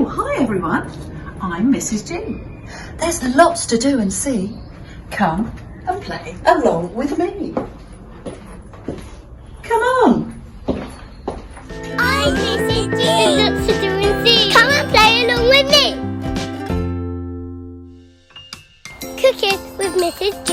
Oh, hi everyone. I'm Mrs. G. There's lots to do and see. Come and play along with me. Come on. I'm Mrs. G. There's lots to do and see. Come and play along with me. Cooking with Mrs. G.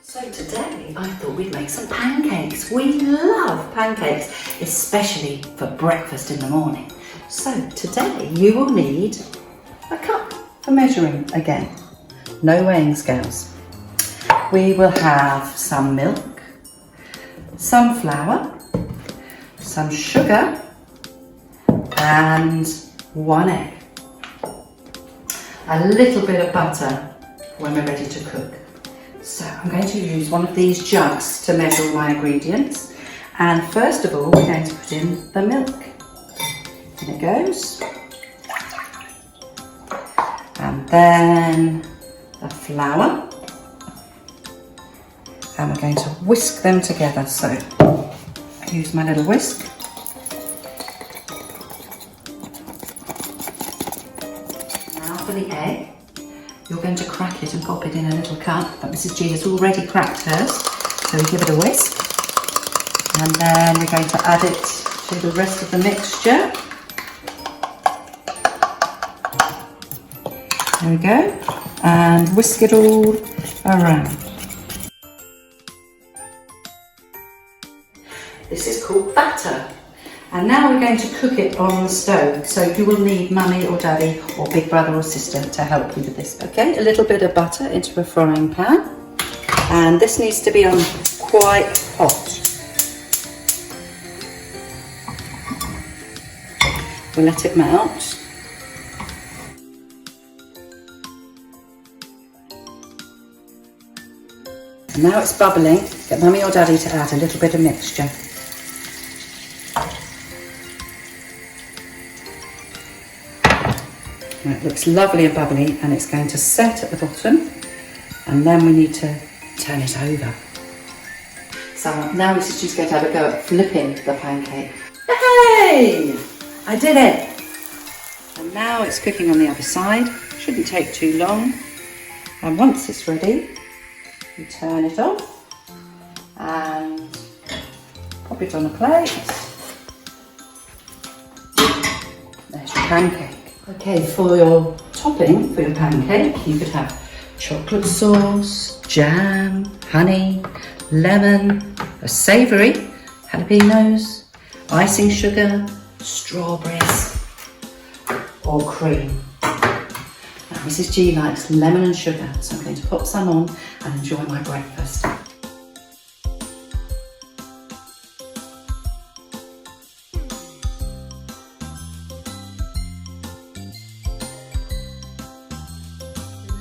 So today I thought we'd make some pancakes. We love pancakes, especially for breakfast in the morning. So today you will need a cup for measuring again. No weighing scales. We will have some milk, some flour, some sugar and 1 egg. A little bit of butter when we're ready to cook. So I'm going to use one of these jugs to measure all my ingredients. And first of all, we're going to put in the milk. In it goes. And then the flour. And we're going to whisk them together. So I use my little whisk. Now for the egg. You're going to crack it and pop it in a little cup, but Mrs. G has already cracked hers, so we give it a whisk. And then we're going to add it to the rest of the mixture. There we go, and whisk it all around. This is called batter. And now we're going to cook it on the stove. So you will need mummy or daddy or big brother or sister to help you with this. Okay, a little bit of butter into a frying pan. And this needs to be on quite hot. We'll let it melt. And now it's bubbling. Get mummy or daddy to add a little bit of mixture. It looks lovely and bubbly, and it's going to set at the bottom, and then we need to turn it over. So now Mrs. G's going to have a go at flipping the pancake. Hey! I did it! And now it's cooking on the other side. Shouldn't take too long. And once it's ready, you turn it off and pop it on a plate. There's your pancake. Okay, for your topping, for your pancake, you could have chocolate sauce, jam, honey, lemon, a savoury, jalapenos, icing sugar, strawberries, or cream. Now, Mrs. G likes lemon and sugar, so I'm going to pop some on and enjoy my breakfast.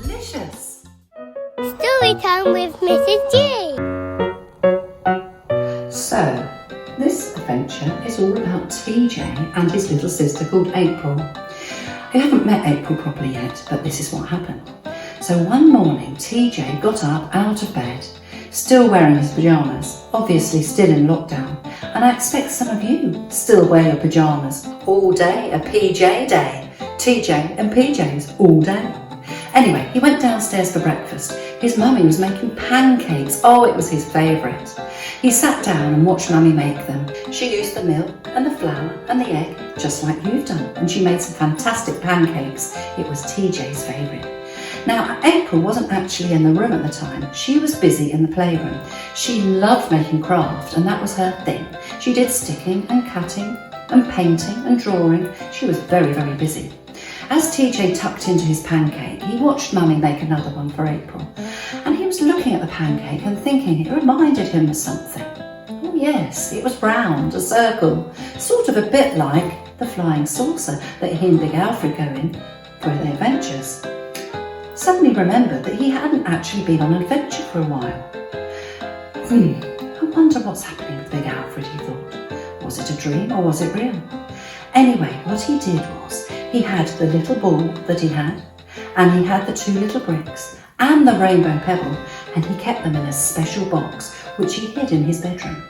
Delicious! Story time with Mrs. G. So, this adventure is all about TJ and his little sister called April. I haven't met April properly yet, but this is what happened. So one morning, TJ got up out of bed, still wearing his pyjamas, obviously still in lockdown. And I expect some of you still wear your pyjamas all day, a PJ day. TJ and PJs all day. Anyway, he went downstairs for breakfast. His mummy was making pancakes. Oh, it was his favourite. He sat down and watched mummy make them. She used the milk and the flour and the egg, just like you've done. And she made some fantastic pancakes. It was TJ's favourite. Now, April wasn't actually in the room at the time. She was busy in the playroom. She loved making craft, and that was her thing. She did sticking and cutting and painting and drawing. She was very, very busy. As TJ tucked into his pancake, he watched Mummy make another one for April. And he was looking at the pancake and thinking it reminded him of something. Oh yes, it was round, a circle, sort of a bit like the flying saucer that he and Big Alfred go in for their adventures. Suddenly remembered that he hadn't actually been on an adventure for a while. I wonder what's happening with Big Alfred, he thought. Was it a dream or was it real? Anyway, what he did was, he had the little ball that he had, and he had the 2 little bricks and the rainbow pebble, and he kept them in a special box which he hid in his bedroom.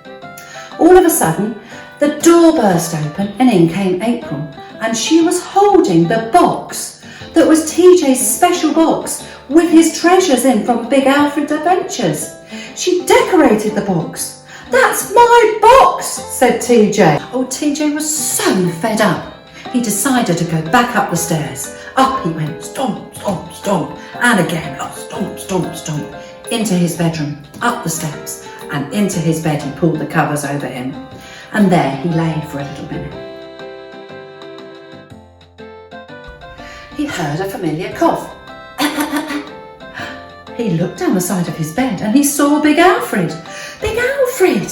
All of a sudden, the door burst open and in came April, and she was holding the box that was TJ's special box with his treasures in from Big Alfred Adventures. She decorated the box. "That's my box," said TJ. Oh, TJ was so fed up. He decided to go back up the stairs. Up he went, stomp, stomp, stomp, and again up, stomp, stomp, stomp, into his bedroom, up the steps, and into his bed. He pulled the covers over him, and there he lay for a little minute. He heard a familiar cough. He looked down the side of his bed and he saw Big Alfred. "Big Alfred,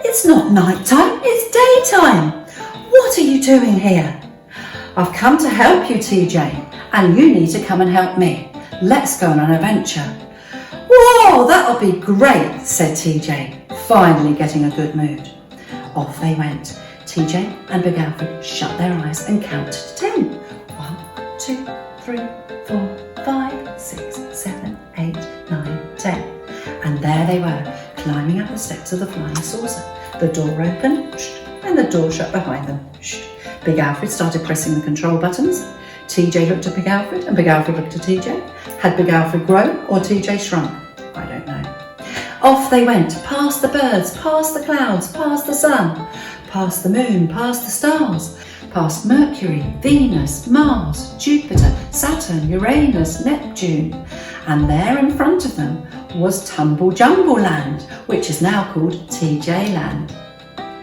it's not night time, it's daytime. What are you doing here?" "I've come to help you, TJ, and you need to come and help me. Let's go on an adventure." "Whoa, that'll be great," said TJ, finally getting a good mood. Off they went. TJ and Big Alfred shut their eyes and counted to 10. 1, 2, 3, 4, 5, 6, 7, 8, 9, 10. And there they were, climbing up the steps of the flying saucer. The door opened, and the door shut behind them. Big Alfred started pressing the control buttons. TJ looked at Big Alfred, and Big Alfred looked at TJ. Had Big Alfred grown or TJ shrunk? I don't know. Off they went, past the birds, past the clouds, past the sun, past the moon, past the stars, past Mercury, Venus, Mars, Jupiter, Saturn, Uranus, Neptune. And there in front of them was Tumble Jumble Land, which is now called TJ Land.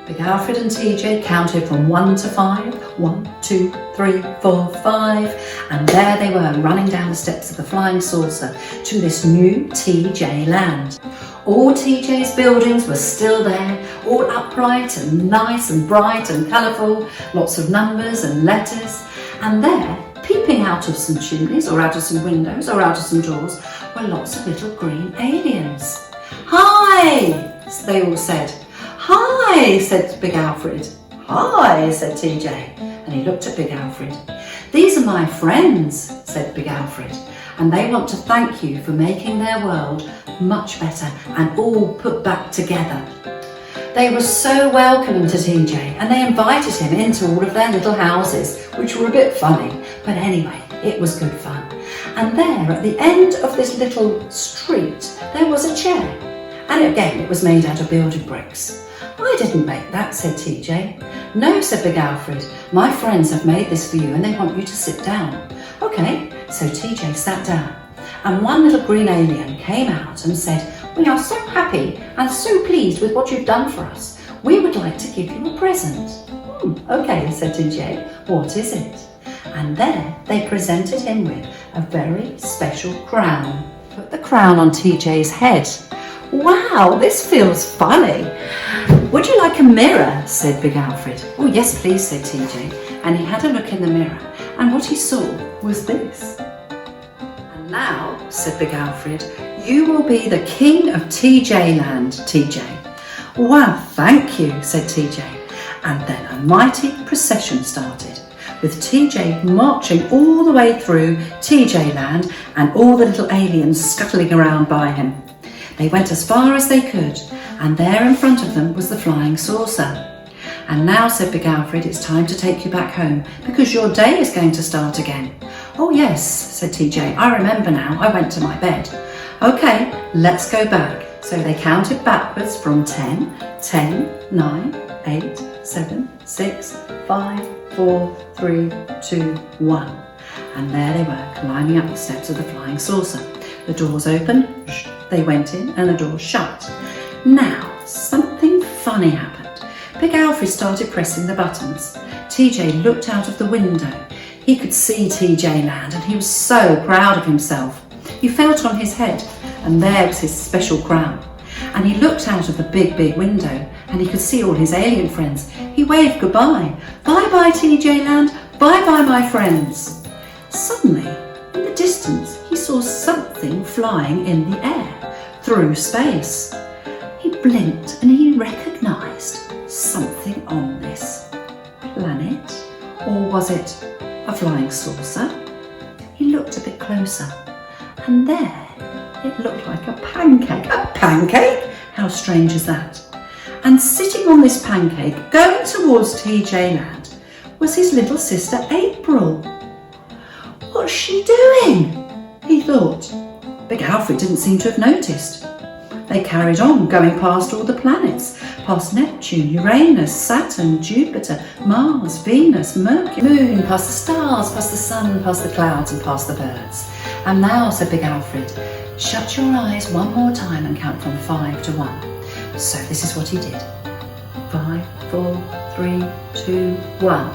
Big Alfred and TJ counted from 1 to 5. 1, 2, 3, 4, 5. And there they were, running down the steps of the flying saucer to this new TJ Land. All TJ's buildings were still there, all upright and nice and bright and colourful, lots of numbers and letters. And there, peeping out of some chimneys or out of some windows or out of some doors, were lots of little green aliens. "Hi!" they all said. "Hi!" said Big Alfred. "Hi!" said TJ, and he looked at Big Alfred. "These are my friends," said Big Alfred, "and they want to thank you for making their world much better and all put back together." They were so welcoming to TJ, and they invited him into all of their little houses, which were a bit funny, but anyway, it was good fun. And there, at the end of this little street, there was a chair, and again it was made out of building bricks. "I didn't make that," said TJ. "No," said Big Alfred, "my friends have made this for you and they want you to sit down." "Okay," so TJ sat down, and one little green alien came out and said, "We are so happy and so pleased with what you've done for us. We would like to give you a present." "Okay," said TJ, "what is it?" And there they presented him with a very special crown. Put the crown on TJ's head. "Wow, this feels funny. Would you like a mirror?" said Big Alfred. "Oh yes please," said TJ, and he had a look in the mirror, and what he saw was this. "And now," said Big Alfred, "you will be the king of TJ Land, TJ." "Wow, thank you," said TJ, and then a mighty procession started, with TJ marching all the way through TJ Land and all the little aliens scuttling around by him. They went as far as they could, and there in front of them was the flying saucer. "And now," said Big Alfred, "it's time to take you back home, because your day is going to start again." "Oh yes," said TJ, "I remember now, I went to my bed." "Okay, let's go back." So they counted backwards from 10, 10, 9, 8, 7, 6, 5, 4, 3, 2, 1. And there they were, climbing up the steps of the flying saucer. The doors opened, they went in, and the doors shut. Now, something funny happened. Big Alfred started pressing the buttons. TJ looked out of the window. He could see TJ Land, and he was so proud of himself. He felt on his head, and there was his special crown. And he looked out of the big window, and he could see all his alien friends. He waved goodbye. "Bye-bye, TJ Land. Bye-bye, my friends." Suddenly, in the distance, he saw something flying in the air, through space. He blinked and he recognised something on this planet. Or was it a flying saucer? He looked a bit closer, and there, It looked like a pancake. A pancake? How strange is that? And sitting on this pancake, going towards TJ Land, was his little sister April. What's she doing? He thought. Big Alfred didn't seem to have noticed. They carried on, going past all the planets, past Neptune, Uranus, Saturn, Jupiter, Mars, Venus, Mercury, Moon, past the stars, past the sun, past the clouds and past the birds. And now, said Big Alfred, shut your eyes one more time and count from 5 to 1. So this is what he did. 5, 4, 3, 2, 1.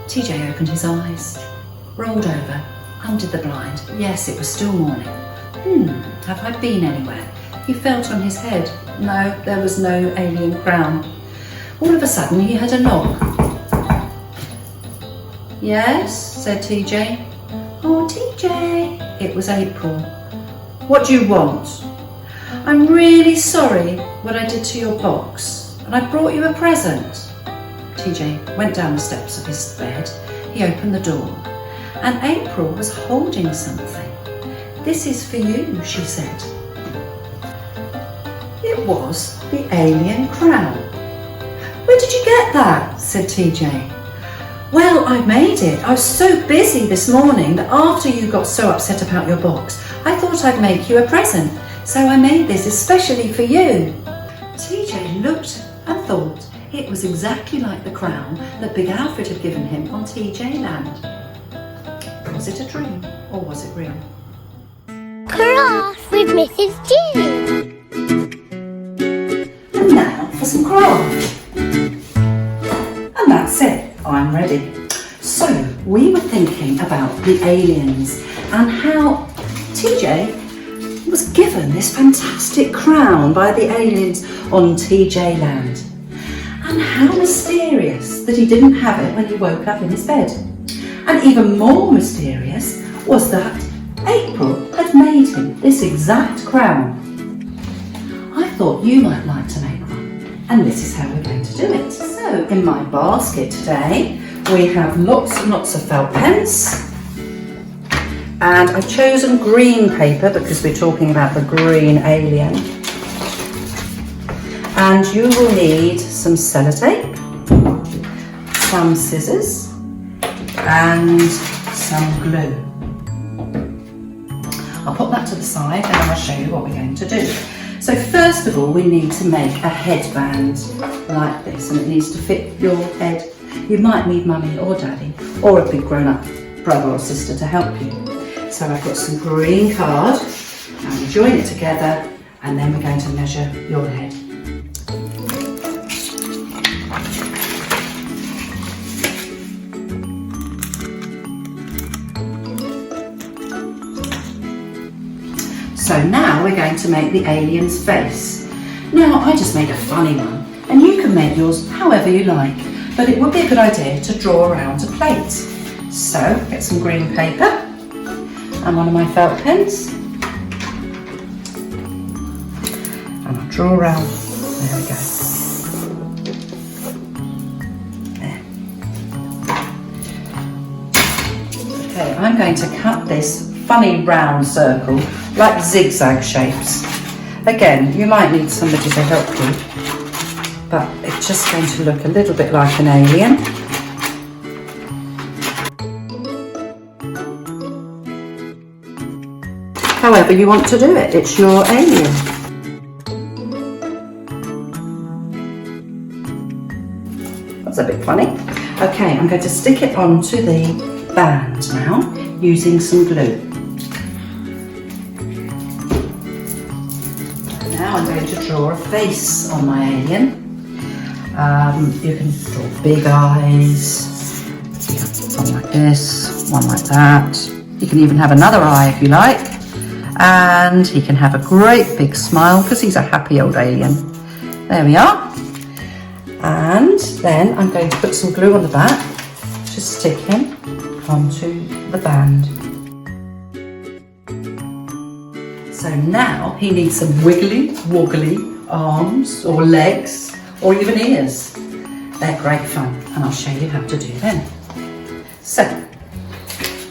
TJ opened his eyes, rolled over, undid the blind. Yes, it was still morning. Have I been anywhere? He felt on his head. No, there was no alien crown. All of a sudden he heard a knock. Yes, said TJ. Oh, TJ. It was April. What do you want? I'm really sorry what I did to your box, and I brought you a present. TJ went down the steps of his bed. He opened the door, and April was holding something. This is for you, she said. It was the alien crown. Where did you get that? Said TJ. Well, I made it. I was so busy this morning that after you got so upset about your box, I thought I'd make you a present. So I made this especially for you. TJ looked and thought it was exactly like the crown that Big Alfred had given him on TJ Land. Was it a dream or was it real? Craft with Mrs. G. And now for some craft. And that's it, I'm ready. So we were thinking about the aliens and how TJ was given this fantastic crown by the aliens on TJ Land. And how mysterious that he didn't have it when he woke up in his bed. And even more mysterious was that April had made him this exact crown. I thought you might like to make one, and this is how we're going to do it. So in my basket today we have lots and lots of felt pens, and I've chosen green paper because we're talking about the green alien. And you will need some sellotape, some scissors and some glue. I'll put that to the side and I'll show you what we're going to do. So first of all we need to make a headband like this, and it needs to fit your head. You might need mummy or daddy or a big grown-up brother or sister to help you. So I've got some green card and we join it together and then we're going to measure your head. So now we're going to make the alien's face. Now I just made a funny one, and you can make yours however you like, but it would be a good idea to draw around a plate. So get some green paper and one of my felt pens, and I'll draw around. There we go. There. Okay, I'm going to cut this funny round circle like zigzag shapes. Again, you might need somebody to help you, but it's just going to look a little bit like an alien. However you want to do it, it's your alien. That's a bit funny. Okay, I'm going to stick it onto the band now using some glue. Now I'm going to draw a face on my alien. You can draw big eyes, one like this, one like that. You can even have another eye if you like. And he can have a great big smile because he's a happy old alien. There we are. And then I'm going to put some glue on the back to stick him onto the band. So now he needs some wiggly, woggly arms or legs or even ears. They're great fun, and I'll show you how to do them. So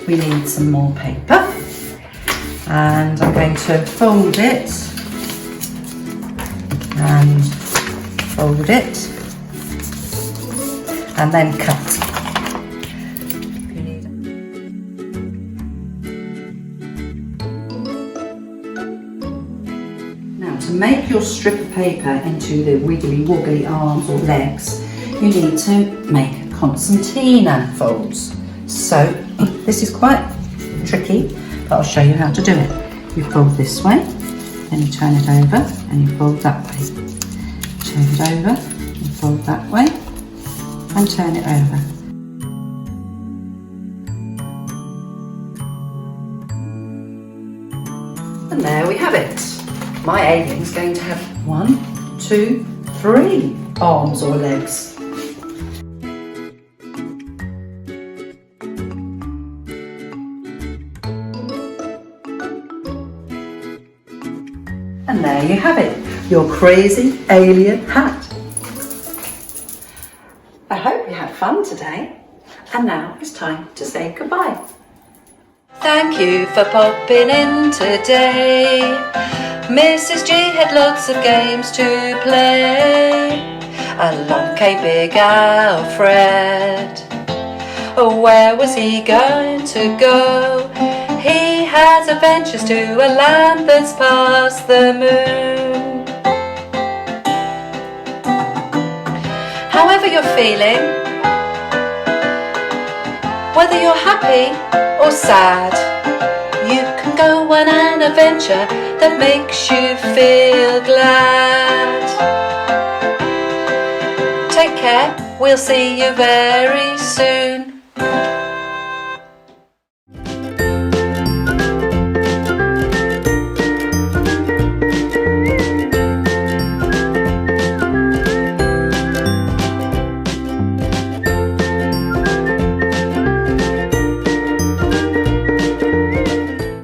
we need some more paper, and I'm going to fold it and fold it and then cut. Now, to make your strip of paper into the wiggly woggly arms or legs, you need to make concertina folds. So this is quite tricky, but I'll show you how to do it. You fold this way, then you turn it over, and you fold that way. Turn it over, you fold that way, and turn it over. And there we have it. My alien's going to have 1, 2, 3 arms or legs. And there you have it, your crazy alien hat. I hope you had fun today. And now it's time to say goodbye. Thank you for popping in today. Mrs. G had lots of games to play. Along came Big Alfred. Where was he going to go? He has adventures to a land that's past the moon. However you're feeling, whether you're happy or sad, you can go on an adventure that makes you feel glad. Take care, we'll see you very soon.